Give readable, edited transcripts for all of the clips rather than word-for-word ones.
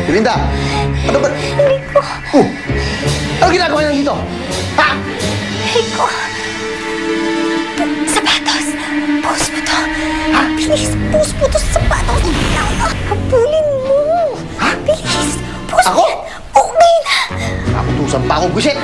Belinda! Ano ba? Hindi ko. Ano ginagawa niyo dito? Ha? Hindi ko. Sapatos! Post mo to. Ha? Please, post mo to sa sapatos. Habulin mo. Ha? Please, post Ako? mo yan. Okay na. Nakutusan pa akong gusit.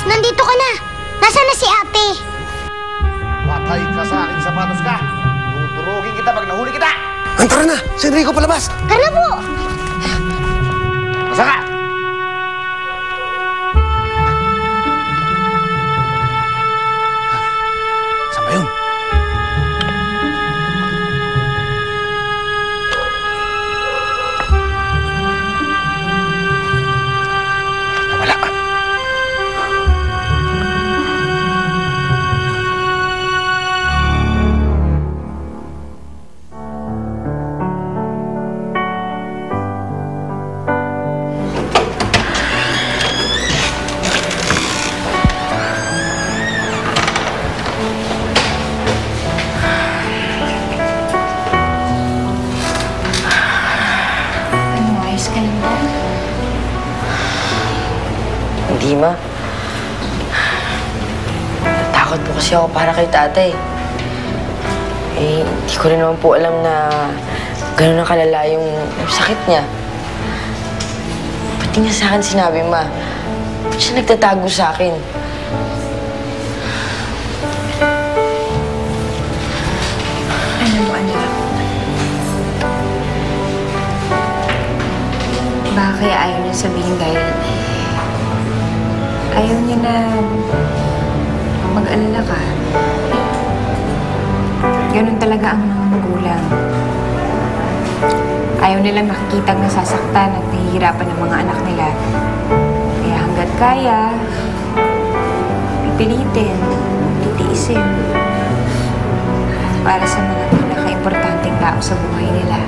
Nandito ka na! Nasaan na si ate? Patay ka sa aking sapatos ka! Tuturugin kita pag nahuli kita! Tara na! Si Enrico palabas! Tara na po! Nasa ka! Saan ba yun? Wala. Hindi, ma. Natakot po kasi ako para kay tatay. Eh, hindi ko rin naman po alam na gano'n ang kalala yung sakit niya. Ba't niya sa akin sinabi, ma? Ba't siya nagtatago sa akin? Alam mo, anak. Baka kaya ayaw niya sabihin dahil ayaw niya na mag-alala ka. Ganun talaga ang mga magulang. Ayaw nilang nakikitang nasasaktan at nahihirapan ng mga anak nila. Kaya hanggat kaya, pipilitin, titiisin. Para sa mga pinaka-importanteng tao sa buhay nila.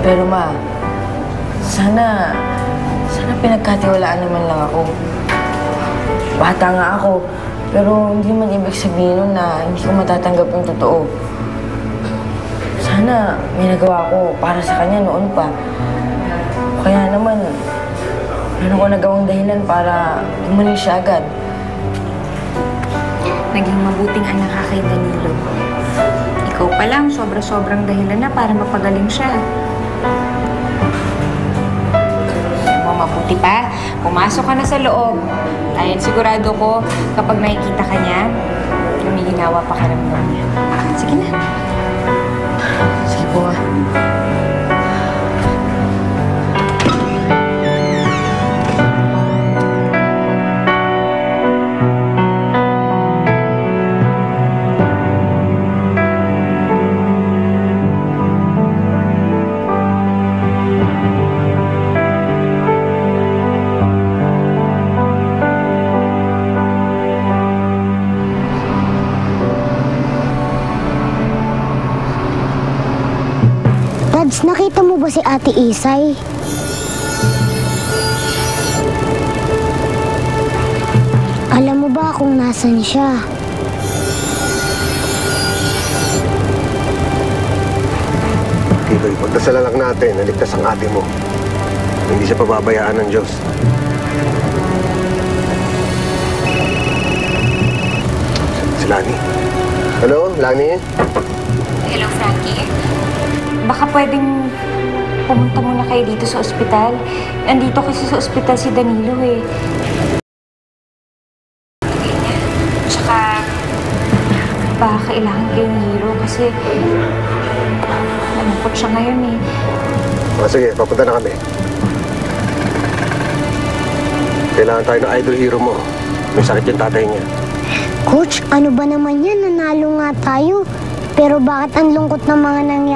Pero, ma, sana pinagkatiwalaan naman lang ako. Bata nga ako, pero hindi man ibig sabihin nun na hindi ko matatanggap yung totoo. Sana may nagawa ko para sa kanya noon pa. Kaya naman, ano ko nagawang dahilan para umalis siya agad. Naging mabuting anak ka kay Danilo. Ikaw pa lang, sobra-sobrang dahilan na para mapagaling siya. Mabuti pa, pumasok ka na sa loob. Dahil sigurado ko, kapag nakikita ka niya, lumiginawa pa karamdam niya. Sige na. Sige po, ma. Nakita mo ba si Ate Isay? Alam mo ba kung nasan siya? Tito, ipagdasalan lang natin na ligtas ang ate mo. Hindi siya pababayaan ng Diyos. Si Lani. Hello, Lani? Hello, Frankie. Baka pwedeng pumunta muna kayo dito sa ospital. Nandito kasi sa ospital si Danilo eh. Tsaka, baka kailangan kayo ni Hero kasi malungkot siya ngayon eh. Sige, papunta na kami. Kailangan tayo ng idol hero mo. May sakit yung tatay niya. Coach, ano ba naman yan? Nanalo nga tayo. Pero bakit ang lungkot ng mga nangyayari?